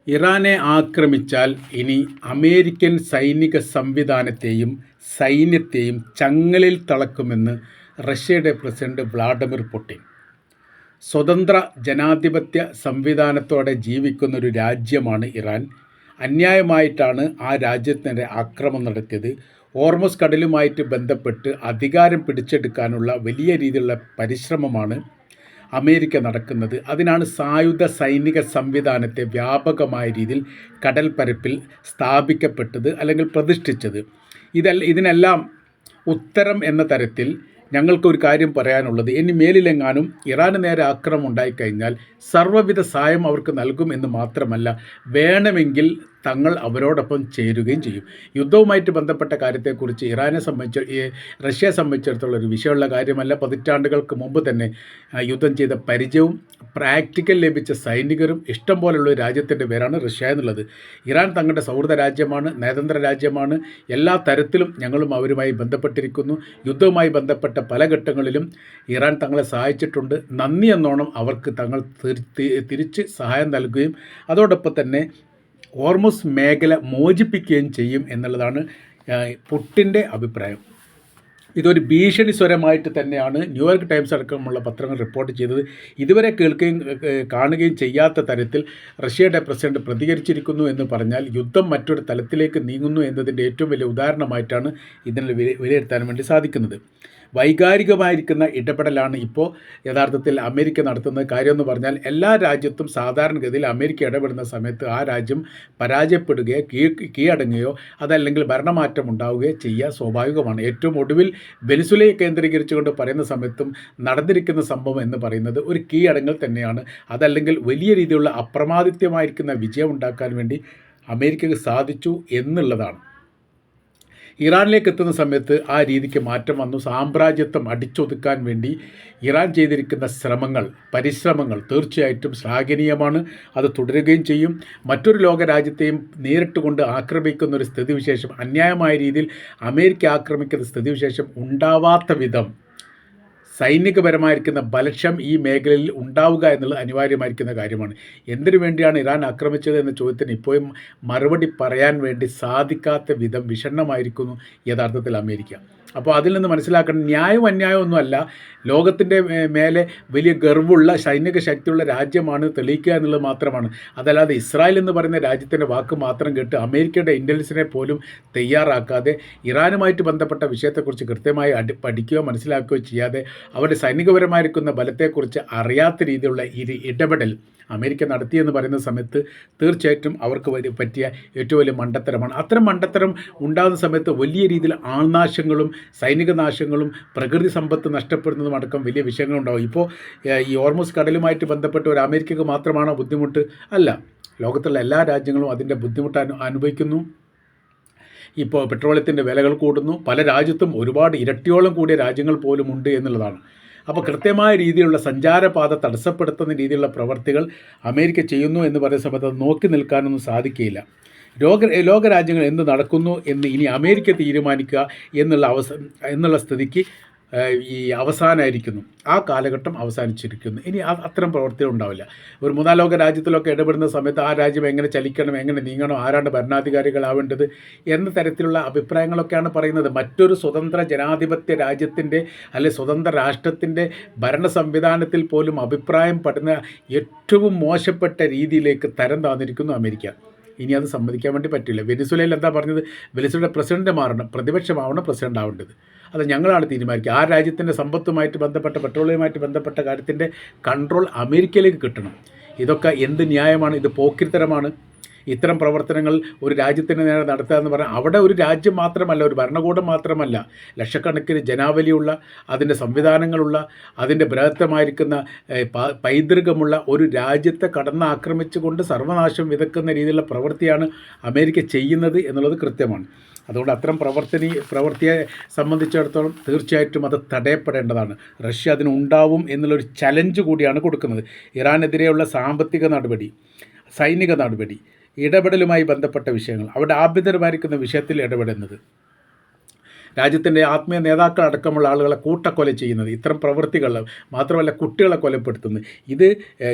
ഇറാനെ ആക്രമിച്ചാൽ ഇനി അമേരിക്കൻ സൈനിക സംവിധാനത്തെയും സൈന്യത്തെയും ചങ്ങലയിൽ തളക്കുമെന്ന് റഷ്യയുടെ പ്രസിഡന്റ് വ്ളാഡിമിർ പുടിൻ. സ്വതന്ത്ര ജനാധിപത്യ സംവിധാനത്തോടെ ജീവിക്കുന്നൊരു രാജ്യമാണ് ഇറാൻ. അന്യായമായിട്ടാണ് ആ രാജ്യത്തിനെതിരെ ആക്രമണം നടത്തിയത്. ഹോർമുസ് കടലുമായിട്ട് ബന്ധപ്പെട്ട് അധികാരം പിടിച്ചെടുക്കാനുള്ള വലിയ രീതിയിലുള്ള പരിശ്രമമാണ് അമേരിക്ക നടക്കുന്നത്. അതിനാണ് സായുധ സൈനിക സംവിധാനത്തെ വ്യാപകമായ രീതിയിൽ കടൽപ്പരപ്പിൽ സ്ഥാപിക്കപ്പെട്ടത് അല്ലെങ്കിൽ പ്രതിഷ്ഠിച്ചത്. ഇതിനെല്ലാം ഉത്തരം എന്ന തരത്തിൽ ഞങ്ങൾക്കൊരു കാര്യം പറയാനുള്ളത്, ഇനി മേലിലെങ്ങാനും ഇറാന് നേരെ ആക്രമണം ഉണ്ടായിക്കഴിഞ്ഞാൽ സർവ്വവിധ സഹായം അവർക്ക് നൽകും എന്ന് മാത്രമല്ല, വേണമെങ്കിൽ തങ്ങൾ അവരോടൊപ്പം ചേരുകയും ചെയ്യും. യുദ്ധവുമായിട്ട് ബന്ധപ്പെട്ട കാര്യത്തെക്കുറിച്ച് റഷ്യയെ സംബന്ധിച്ചിടത്തോളം ഒരു വിഷയമുള്ള കാര്യമല്ല. പതിറ്റാണ്ടുകൾക്ക് മുമ്പ് തന്നെ യുദ്ധം ചെയ്ത പരിചയവും പ്രാക്ടിക്കൽ ലഭിച്ച സൈനികരും ഇഷ്ടം പോലുള്ള ഒരു രാജ്യത്തിൻ്റെ പേരാണ് റഷ്യ എന്നുള്ളത്. ഇറാൻ തങ്ങളുടെ സൗഹൃദ രാജ്യമാണ്, നയതന്ത്ര രാജ്യമാണ്. എല്ലാ തരത്തിലും ഞങ്ങളും അവരുമായി ബന്ധപ്പെട്ടിരിക്കുന്നു. യുദ്ധവുമായി ബന്ധപ്പെട്ട പല ഘട്ടങ്ങളിലും ഇറാൻ തങ്ങളെ സഹായിച്ചിട്ടുണ്ട്. നന്ദി എന്നോണം അവർക്ക് തങ്ങൾ തിരിച്ച് സഹായം നൽകുകയും അതോടൊപ്പം തന്നെ ഹോർമുസ് മേഖല മോചിപ്പിക്കുകയും ചെയ്യും എന്നുള്ളതാണ് പുടിൻ്റെ അഭിപ്രായം. ഇതൊരു ഭീഷണി സ്വരമായിട്ട് തന്നെയാണ് ന്യൂയോർക്ക് ടൈംസ് അടക്കമുള്ള പത്രങ്ങൾ റിപ്പോർട്ട് ചെയ്തത്. ഇതുവരെ കേൾക്കുകയും കാണുകയും ചെയ്യാത്ത തരത്തിൽ റഷ്യയുടെ പ്രസിഡന്റ് പ്രതികരിച്ചിരിക്കുന്നു എന്ന് പറഞ്ഞാൽ യുദ്ധം മറ്റൊരു തലത്തിലേക്ക് നീങ്ങുന്നു എന്നതിൻ്റെ ഏറ്റവും വലിയ ഉദാഹരണമായിട്ടാണ് ഇതിനെ വിലയിരുത്താൻ വേണ്ടി സാധിക്കുന്നത്. വൈകാരികമായിരിക്കുന്ന ഇടപെടലാണ് ഇപ്പോൾ യഥാർത്ഥത്തിൽ അമേരിക്ക നടത്തുന്നത്. കാര്യമെന്ന് പറഞ്ഞാൽ എല്ലാ രാജ്യത്തും സാധാരണഗതിയിൽ അമേരിക്ക ഇടപെടുന്ന സമയത്ത് ആ രാജ്യം പരാജയപ്പെടുകയോ കീഴടങ്ങുകയോ അതല്ലെങ്കിൽ ഭരണമാറ്റം ഉണ്ടാവുകയോ ചെയ്യുക സ്വാഭാവികമാണ്. ഏറ്റവും ഒടുവിൽ വെനിസുലയെ കേന്ദ്രീകരിച്ചുകൊണ്ട് പറയുന്ന സമയത്തും നടന്നിരിക്കുന്ന സംഭവം എന്ന് പറയുന്നത് ഒരു കീഴടങ്ങൽ തന്നെയാണ്. അതല്ലെങ്കിൽ വലിയ രീതിയിലുള്ള അപ്രമാദിത്യമായിരിക്കുന്ന വിജയം ഉണ്ടാക്കാൻ വേണ്ടി അമേരിക്കയ്ക്ക് സാധിച്ചു എന്നുള്ളതാണ്. ഇറാനിലേക്ക് എത്തുന്ന സമയത്ത് ആ രീതിക്ക് മാറ്റം വന്നു. സാമ്രാജ്യത്വം അടിച്ചൊതുക്കാൻ വേണ്ടി ഇറാൻ ചെയ്തിരിക്കുന്ന പരിശ്രമങ്ങൾ തീർച്ചയായിട്ടും ശ്ലാഘനീയമാണ്. അത് തുടരുകയും ചെയ്യും. മറ്റൊരു ലോകരാജ്യത്തെയും നേരിട്ട് കൊണ്ട് ആക്രമിക്കുന്ന ഒരു സ്ഥിതിവിശേഷം, അന്യായമായ രീതിയിൽ അമേരിക്ക ആക്രമിക്കുന്ന സ്ഥിതിവിശേഷം ഉണ്ടാവാത്ത വിധം സൈനികപരമായിരിക്കുന്ന ബലക്ഷം ഈ മേഖലയിൽ ഉണ്ടാവുക എന്നുള്ളത് അനിവാര്യമായിരിക്കുന്ന കാര്യമാണ്. എന്തിനു വേണ്ടിയാണ് ഇറാൻ ആക്രമിച്ചത് എന്ന ചോദ്യത്തിന് ഇപ്പോഴും മറുപടി പറയാൻ വേണ്ടി സാധിക്കാത്ത വിധം വിഷണ്ണമായിരിക്കുന്നു യഥാർത്ഥത്തിൽ അമേരിക്ക. അപ്പോൾ അതിൽ നിന്ന് മനസ്സിലാക്കണം, ന്യായവും അന്യായവും ഒന്നുമല്ല, ലോകത്തിൻ്റെ മേലെ വലിയ ഗർവുള്ള സൈനിക ശക്തിയുള്ള രാജ്യമാണ് തെളിയിക്കുക എന്നുള്ളത് മാത്രമാണ്. അതല്ലാതെ ഇസ്രായേൽ എന്ന് പറയുന്ന രാജ്യത്തിൻ്റെ വാക്ക് മാത്രം കേട്ട് അമേരിക്കയുടെ ഇൻ്റലിജൻസിനെ പോലും തയ്യാറാക്കാതെ ഇറാനുമായിട്ട് ബന്ധപ്പെട്ട വിഷയത്തെക്കുറിച്ച് കൃത്യമായി പഠിക്കുകയോ മനസ്സിലാക്കുകയോ ചെയ്യാതെ അവരുടെ സൈനികപരമായിരിക്കുന്ന ബലത്തെക്കുറിച്ച് അറിയാത്ത രീതിയിലുള്ള ഇടപെടൽ അമേരിക്ക നടത്തിയെന്ന് പറയുന്ന സമയത്ത് തീർച്ചയായിട്ടും അവർക്ക് പറ്റിയ ഏറ്റവും വലിയ മണ്ടത്തരമാണ്. അത്തരം മണ്ടത്തരം ഉണ്ടാകുന്ന സമയത്ത് വലിയ രീതിയിൽ ആൾനാശങ്ങളും സൈനിക നാശങ്ങളും പ്രകൃതി സമ്പത്ത് നഷ്ടപ്പെടുന്നതും അടക്കം വലിയ വിഷയങ്ങളുണ്ടാകും. ഇപ്പോൾ ഈ ഹോർമുസ് കടലുമായിട്ട് ബന്ധപ്പെട്ട് ഒരു അമേരിക്കക്ക് മാത്രമാണോ ബുദ്ധിമുട്ട്? അല്ല, ലോകത്തുള്ള എല്ലാ രാജ്യങ്ങളും അതിൻ്റെ ബുദ്ധിമുട്ട് അനുഭവിക്കുന്നു. ഇപ്പോൾ പെട്രോളിയത്തിൻ്റെ വിലകൾ കൂടുന്നു. പല രാജ്യത്തും ഒരുപാട് ഇരട്ടിയോളം കൂടിയ രാജ്യങ്ങൾ പോലും ഉണ്ട് എന്നുള്ളതാണ്. അപ്പോൾ കൃത്യമായ രീതിയിലുള്ള സഞ്ചാരപാത തടസ്സപ്പെടുത്തുന്ന രീതിയിലുള്ള പ്രവർത്തികൾ അമേരിക്ക ചെയ്യുന്നു എന്ന് പറയുന്ന സമയത്ത് അത് നോക്കി നിൽക്കാനൊന്നും സാധിക്കുകയില്ല. ലോകരാജ്യങ്ങൾ എന്ത് നടക്കുന്നു എന്ന് ഇനി അമേരിക്ക തീരുമാനിക്കുക എന്നുള്ള സ്ഥിതിക്ക് ഈ അവസാനമായിരിക്കുന്നു. ആ കാലഘട്ടം അവസാനിച്ചിരിക്കുന്നു. ഇനി അത്തരം പ്രവർത്തികൾ ഉണ്ടാവില്ല. ഒരു മൂന്നാം ലോക രാജ്യത്തിലൊക്കെ ഇടപെടുന്ന സമയത്ത് ആ രാജ്യം എങ്ങനെ ചലിക്കണം, എങ്ങനെ നീങ്ങണം, ആരാണ് ഭരണാധികാരികളാവേണ്ടത് എന്ന തരത്തിലുള്ള അഭിപ്രായങ്ങളൊക്കെയാണ് പറയുന്നത്. മറ്റൊരു സ്വതന്ത്ര ജനാധിപത്യ രാജ്യത്തിൻ്റെ സ്വതന്ത്ര രാഷ്ട്രത്തിൻ്റെ ഭരണ സംവിധാനത്തിൽ പോലും അഭിപ്രായം പെടുന്ന ഏറ്റവും മോശപ്പെട്ട രീതിയിലേക്ക് തരം താന്നിരിക്കുന്നു അമേരിക്ക. ഇനി അത് സമ്മതിക്കാൻ വേണ്ടി പറ്റില്ല. വെനിസുലയിൽ എന്താ പറഞ്ഞത്? വെനിസുലയുടെ പ്രസിഡന്റ് മാറണം, പ്രതിപക്ഷമാവണം പ്രസിഡന്റ് ആവേണ്ടത്. അത് ഞങ്ങളാണ് തീരുമാനിക്കുക. ആ രാജ്യത്തിൻ്റെ സമ്പത്തുമായിട്ട് ബന്ധപ്പെട്ട പെട്രോളിയമായിട്ട് ബന്ധപ്പെട്ട കാര്യത്തിൻ്റെ കൺട്രോൾ അമേരിക്കയിലേക്ക് കിട്ടണം. ഇതൊക്കെ എന്ത് ന്യായമാണ്? ഇത് പോക്കിരിത്തരമാണ്. ഇത്തരം പ്രവർത്തനങ്ങൾ ഒരു രാജ്യത്തിന് നേരെ നടത്തുക എന്ന് പറഞ്ഞാൽ അവിടെ ഒരു രാജ്യം മാത്രമല്ല, ഒരു ഭരണകൂടം മാത്രമല്ല, ലക്ഷക്കണക്കിന് ജനാവലിയുള്ള, അതിൻ്റെ സംവിധാനങ്ങളുള്ള, അതിൻ്റെ ബൃഹത്തമായിരിക്കുന്ന പൈതൃകമുള്ള ഒരു രാജ്യത്തെ കടന്നാക്രമിച്ചുകൊണ്ട് സർവനാശം വിതക്കുന്ന രീതിയിലുള്ള പ്രവൃത്തിയാണ് അമേരിക്ക ചെയ്യുന്നത് എന്നുള്ളത് കൃത്യമാണ്. അതുകൊണ്ട് അത്തരം പ്രവൃത്തിയെ സംബന്ധിച്ചിടത്തോളം തീർച്ചയായിട്ടും അത് തടയപ്പെടേണ്ടതാണ്. റഷ്യ അതിനുണ്ടാവും എന്നുള്ളൊരു ചലഞ്ച് കൂടിയാണ് കൊടുക്കുന്നത്. ഇറാനെതിരെയുള്ള സാമ്പത്തിക നടപടി, സൈനിക നടപടി, ഇടപെടലുമായി ബന്ധപ്പെട്ട വിഷയങ്ങൾ, അവിടെ ആഭ്യന്തരമായിരിക്കുന്ന വിഷയത്തിൽ ഇടപെടുന്നത്, രാജ്യത്തിൻ്റെ ആത്മീയ നേതാക്കളടക്കമുള്ള ആളുകളെ കൂട്ടക്കൊല ചെയ്യുന്നത്, ഇത്തരം പ്രവൃത്തികൾ മാത്രമല്ല കുട്ടികളെ കൊലപ്പെടുത്തുന്നത്, ഇത്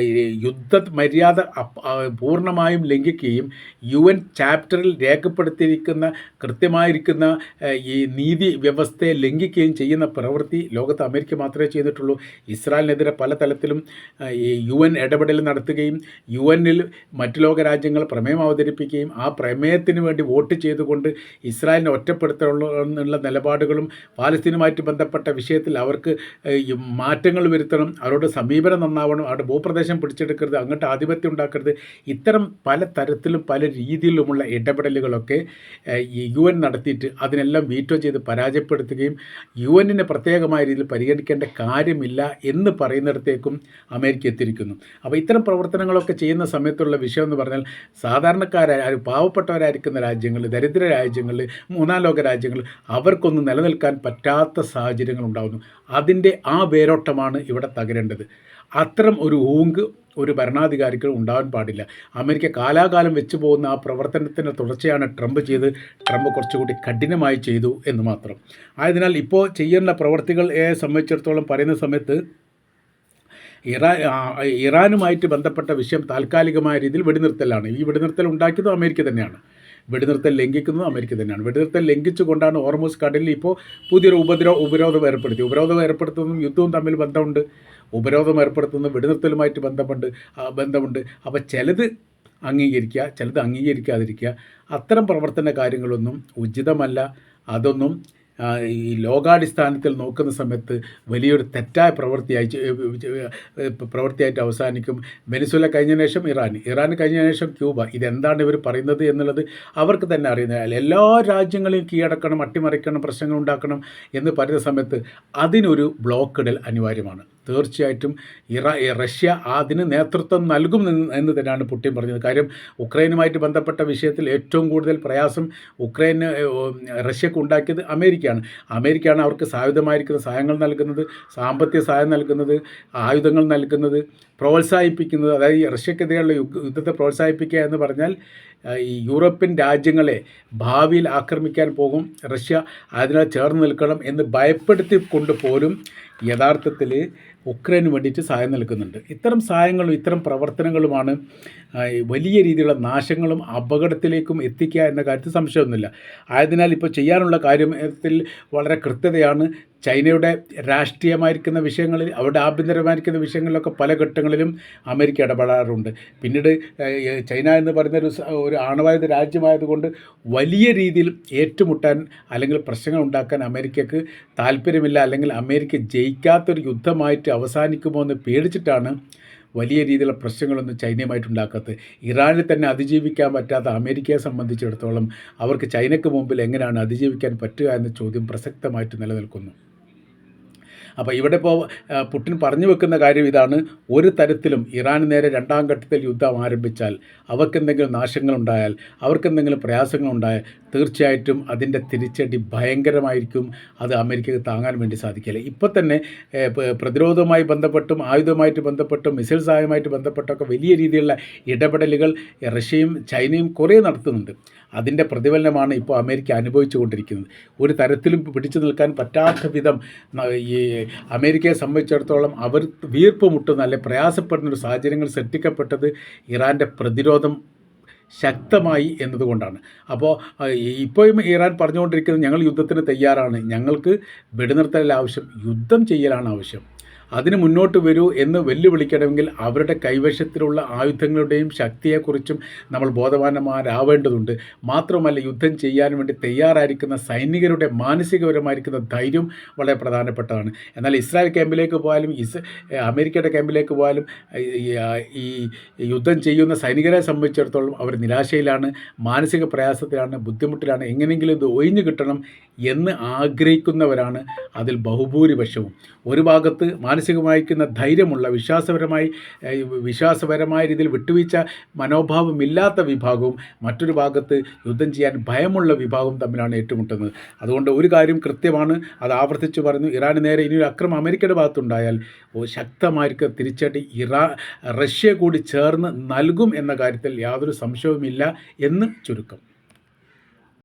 യുദ്ധ മര്യാദ പൂർണ്ണമായും ലംഘിക്കുകയും UN ചാപ്റ്ററിൽ രേഖപ്പെടുത്തിയിരിക്കുന്ന കൃത്യമായിരിക്കുന്ന ഈ നീതി വ്യവസ്ഥയെ ലംഘിക്കുകയും ചെയ്യുന്ന പ്രവൃത്തി ലോകത്ത് അമേരിക്ക മാത്രമേ ചെയ്തിട്ടുള്ളൂ. ഇസ്രായേലിനെതിരെ പല തലത്തിലും ഈ UN ഇടപെടൽ നടത്തുകയും UN-ൽ മറ്റു ലോക രാജ്യങ്ങൾ പ്രമേയം അവതരിപ്പിക്കുകയും ആ പ്രമേയത്തിന് വേണ്ടി വോട്ട് ചെയ്തുകൊണ്ട് ഇസ്രായേലിനെ ഒറ്റപ്പെടുത്താനുള്ള നിലപാടുകളും പാലസ്തീനുമായിട്ട് ബന്ധപ്പെട്ട വിഷയത്തിൽ അവർക്ക് മാറ്റങ്ങൾ വരുത്തണം, അവരുടെ സമീപനം നന്നാവണം, അവരുടെ ഭൂപ്രദേശം പിടിച്ചെടുക്കരുത്, അങ്ങോട്ട് ആധിപത്യം ഉണ്ടാക്കരുത്, ഇത്തരം പല തരത്തിലും പല രീതിയിലുമുള്ള ഇടപെടലുകളൊക്കെ ഈ UN നടത്തിയിട്ട് അതിനെല്ലാം വീറ്റോ ചെയ്ത് പരാജയപ്പെടുത്തുകയും UN-നെ പ്രത്യേകമായ രീതിയിൽ പരിഗണിക്കേണ്ട കാര്യമില്ല എന്ന് പറയുന്നിടത്തേക്കും അമേരിക്ക എത്തിയിരിക്കുന്നു. അപ്പോൾ ഇത്തരം പ്രവർത്തനങ്ങളൊക്കെ ചെയ്യുന്ന സമയത്തുള്ള വിഷയം എന്ന് പറഞ്ഞാൽ സാധാരണക്കാരായ പാവപ്പെട്ടവരായിരിക്കുന്ന രാജ്യങ്ങൾ, ദരിദ്ര രാജ്യങ്ങൾ, മൂന്നാം ലോക രാജ്യങ്ങൾ അവർക്കൊന്നും നിലനിൽക്കാൻ പറ്റാത്ത സാഹചര്യങ്ങൾ ഉണ്ടാകുന്നു. അതിൻ്റെ ആ വേരോട്ടമാണ് ഇവിടെ തകരേണ്ടത്. അത്തരം ഒരു ഊങ്ക് ഒരു ഭരണാധികാരികൾ ഉണ്ടാകാൻ പാടില്ല. അമേരിക്ക കാലാകാലം വെച്ച് പോകുന്ന ആ പ്രവർത്തനത്തിൻ്റെ തുടർച്ചയാണ് ട്രംപ് കുറച്ചുകൂടി കഠിനമായി ചെയ്തു എന്ന് മാത്രം. ആയതിനാൽ ഇപ്പോൾ ചെയ്യുന്ന പ്രവർത്തികളെ സംബന്ധിച്ചിടത്തോളം പറയുന്ന സമയത്ത് ഇറാനുമായിട്ട് ബന്ധപ്പെട്ട വിഷയം താൽക്കാലികമായ രീതിയിൽ വെടിനിർത്തലാണ്. ഈ വെടിനിർത്തൽ ഉണ്ടാക്കിയതും അമേരിക്ക തന്നെയാണ്, വെടിനിർത്തൽ ലംഘിക്കുന്നതും അമേരിക്ക തന്നെയാണ്. വെടിനിർത്തൽ ലംഘിച്ചുകൊണ്ടാണ് ഹോർമൂസ് കടലിൽ ഇപ്പോൾ പുതിയൊരു ഉപരോധം ഏർപ്പെടുത്തുന്നതും യുദ്ധവും തമ്മിൽ ബന്ധമുണ്ട്. ഉപരോധം ഏർപ്പെടുത്തുന്നതും വെടിനിർത്തലുമായിട്ട് ബന്ധമുണ്ട്. അപ്പോൾ ചിലത് അംഗീകരിക്കുക, ചിലത് അംഗീകരിക്കാതിരിക്കുക, അത്തരം പ്രവർത്തന കാര്യങ്ങളൊന്നും ഉചിതമല്ല. അതൊന്നും ഈ ലോകാടിസ്ഥാനത്തിൽ നോക്കുന്ന സമയത്ത് വലിയൊരു തെറ്റായ പ്രവൃത്തിയായിട്ട് അവസാനിക്കും. വെനിസ്വേല കഴിഞ്ഞതിന് ശേഷം ഇറാൻ കഴിഞ്ഞതിന് ശേഷം ക്യൂബ, ഇതെന്താണ് ഇവർ പറയുന്നത് എന്നുള്ളത് അവർക്ക് തന്നെ അറിയുന്നതല്ല. എല്ലാ രാജ്യങ്ങളെയും കീഴടക്കണം, അട്ടിമറിക്കണം, പ്രശ്നങ്ങൾ ഉണ്ടാക്കണം എന്ന് പറയുന്ന സമയത്ത് അതിനൊരു ബ്ലോക്ക് ഇടൽ അനിവാര്യമാണ്. തീർച്ചയായിട്ടും റഷ്യ അതിന് നേതൃത്വം നൽകും എന്ന് തന്നെയാണ് പുടിൻ പറഞ്ഞത്. കാര്യം ഉക്രൈനുമായിട്ട് ബന്ധപ്പെട്ട വിഷയത്തിൽ ഏറ്റവും കൂടുതൽ പ്രയാസം റഷ്യക്ക് ഉണ്ടാക്കിയത് അമേരിക്കയാണ് അവർക്ക് സായുധമായിരിക്കുന്ന സഹായങ്ങൾ നൽകുന്നത്, സാമ്പത്തിക സഹായം നൽകുന്നത്, ആയുധങ്ങൾ നൽകുന്നത്, പ്രോത്സാഹിപ്പിക്കുന്നത്. അതായത് റഷ്യക്കെതിരെയുള്ള യുദ്ധത്തെ പ്രോത്സാഹിപ്പിക്കുക എന്ന് പറഞ്ഞാൽ ഈ യൂറോപ്യൻ രാജ്യങ്ങളെ ഭാവിയിൽ ആക്രമിക്കാൻ പോകും റഷ്യ, അതിനാൽ ചേർന്ന് നിൽക്കണം എന്ന് ഭയപ്പെടുത്തിക്കൊണ്ട് പോലും യഥാർത്ഥത്തിൽ ഉക്രൈന് വേണ്ടിയിട്ട് സഹായം നൽകുന്നുണ്ട്. ഇത്തരം സഹായങ്ങളും ഇത്തരം പ്രവർത്തനങ്ങളുമാണ് വലിയ രീതിയിലുള്ള നാശങ്ങളും അപകടത്തിലേക്കും എത്തിക്കുക എന്ന കാര്യത്തിൽ സംശയമൊന്നുമില്ല. ആയതിനാൽ ഇപ്പോൾ ചെയ്യാനുള്ള കാര്യത്തിൽ വളരെ കൃത്യതയാണ്. ചൈനയുടെ രാഷ്ട്രീയമായിരിക്കുന്ന വിഷയങ്ങളിൽ, അവരുടെ ആഭ്യന്തരമായിരിക്കുന്ന വിഷയങ്ങളിലൊക്കെ പല ഘട്ടങ്ങളിലും അമേരിക്ക ഇടപെടാറുണ്ട്. പിന്നീട് ചൈന എന്ന് പറയുന്ന ഒരു ആണവായുധ രാജ്യമായതുകൊണ്ട് വലിയ രീതിയിൽ ഏറ്റുമുട്ടാൻ അല്ലെങ്കിൽ പ്രശ്നങ്ങൾ ഉണ്ടാക്കാൻ അമേരിക്കക്ക് താല്പര്യമില്ല. അല്ലെങ്കിൽ അമേരിക്ക ജയിക്കാത്തൊരു യുദ്ധമായിട്ട് അവസാനിക്കുമോ എന്ന് പേടിച്ചിട്ടാണ് വലിയ രീതിയിലുള്ള പ്രശ്നങ്ങളൊന്നും ചൈനയുമായിട്ടുണ്ടാക്കാത്തത്. ഇറാനിൽ തന്നെ അതിജീവിക്കാൻ പറ്റാത്ത അമേരിക്കയെ സംബന്ധിച്ചിടത്തോളം അവർക്ക് ചൈനയ്ക്ക് മുമ്പിൽ എങ്ങനെയാണ് അതിജീവിക്കാൻ പറ്റുക എന്ന ചോദ്യം പ്രസക്തമായിട്ട് നിലനിൽക്കുന്നു. അപ്പോൾ ഇവിടെ ഇപ്പോൾ പുടിൻ പറഞ്ഞു വെക്കുന്ന കാര്യം ഇതാണ്: ഒരു തരത്തിലും ഇറാന് നേരെ രണ്ടാം ഘട്ടത്തിൽ യുദ്ധം ആരംഭിച്ചാൽ, അവർക്കെന്തെങ്കിലും നാശങ്ങളുണ്ടായാൽ, അവർക്കെന്തെങ്കിലും പ്രയാസങ്ങളുണ്ടായാൽ തീർച്ചയായിട്ടും അതിൻ്റെ തിരിച്ചടി ഭയങ്കരമായിരിക്കും. അത് അമേരിക്കക്ക് താങ്ങാൻ വേണ്ടി സാധിക്കില്ല. ഇപ്പോൾ തന്നെ പ്രതിരോധവുമായി ബന്ധപ്പെട്ടും ആയുധവുമായിട്ട് ബന്ധപ്പെട്ടും മിസൈൽ സഹായമായിട്ട് ബന്ധപ്പെട്ടൊക്കെ വലിയ രീതിയിലുള്ള ഇടപെടലുകൾ റഷ്യയും ചൈനയും കുറേ നടത്തുന്നുണ്ട്. അതിൻ്റെ പ്രതിഫലനമാണ് ഇപ്പോൾ അമേരിക്ക അനുഭവിച്ചു കൊണ്ടിരിക്കുന്നത്. ഒരു തരത്തിലും പിടിച്ചു നിൽക്കാൻ പറ്റാത്ത വിധം ഈ അമേരിക്കയെ സംബന്ധിച്ചിടത്തോളം അവർ വീർപ്പ് മുട്ടുന്ന അല്ലെ പ്രയാസപ്പെടുന്നൊരു സാഹചര്യങ്ങൾ സൃഷ്ടിക്കപ്പെട്ടത് ഇറാൻ്റെ പ്രതിരോധം ശക്തമായി എന്നതുകൊണ്ടാണ്. അപ്പോൾ ഇപ്പോഴും ഇറാൻ പറഞ്ഞുകൊണ്ടിരിക്കുന്നത് ഞങ്ങൾ യുദ്ധത്തിന് തയ്യാറാണ്, ഞങ്ങൾക്ക് വെടിനിർത്തൽ ആവശ്യം, യുദ്ധം ചെയ്യലാണ് ആവശ്യം, അതിന് മുന്നോട്ട് വരൂ എന്ന് വെല്ലുവിളിക്കണമെങ്കിൽ അവരുടെ കൈവശത്തിലുള്ള ആയുധങ്ങളുടെയും ശക്തിയെക്കുറിച്ചും നമ്മൾ ബോധവാന്മാരാവേണ്ടതുണ്ട്. മാത്രമല്ല, യുദ്ധം ചെയ്യാൻ വേണ്ടി തയ്യാറായിരിക്കുന്ന സൈനികരുടെ മാനസികപരമായിരിക്കുന്ന ധൈര്യം വളരെ പ്രധാനപ്പെട്ടതാണ്. എന്നാൽ ഇസ്രായേൽ ക്യാമ്പിലേക്ക് പോയാലും അമേരിക്കയുടെ ക്യാമ്പിലേക്ക് പോയാലും ഈ യുദ്ധം ചെയ്യുന്ന സൈനികരെ സംബന്ധിച്ചിടത്തോളം അവർ നിരാശയിലാണ്, മാനസിക പ്രയാസത്തിലാണ്, ബുദ്ധിമുട്ടിലാണ്. എങ്ങനെയെങ്കിലും ഇത് ഒഴിഞ്ഞു കിട്ടണം എന്ന് ആഗ്രഹിക്കുന്നവരാണ് അതിൽ ബഹുഭൂരിപക്ഷവും. ഒരു ഭാഗത്ത് മാനസികമായിരിക്കുന്ന ധൈര്യമുള്ള വിശ്വാസപരമായ രീതിയിൽ വിട്ടുവീഴ്ച മനോഭാവമില്ലാത്ത വിഭാഗവും മറ്റൊരു ഭാഗത്ത് യുദ്ധം ചെയ്യാൻ ഭയമുള്ള വിഭാഗവും തമ്മിലാണ് ഏറ്റുമുട്ടുന്നത്. അതുകൊണ്ട് ഒരു കാര്യം കൃത്യമാണ്, അത് ആവർത്തിച്ച് പറഞ്ഞു: ഇറാന് നേരെ ഇനിയൊരു ആക്രമണം അമേരിക്കയുടെ ഭാഗത്തുണ്ടായാൽ ശക്തമായിരിക്കും തിരിച്ചടി റഷ്യ കൂടി ചേർന്ന് നൽകും എന്ന കാര്യത്തിൽ യാതൊരു സംശയവുമില്ല എന്ന് ചുരുക്കം.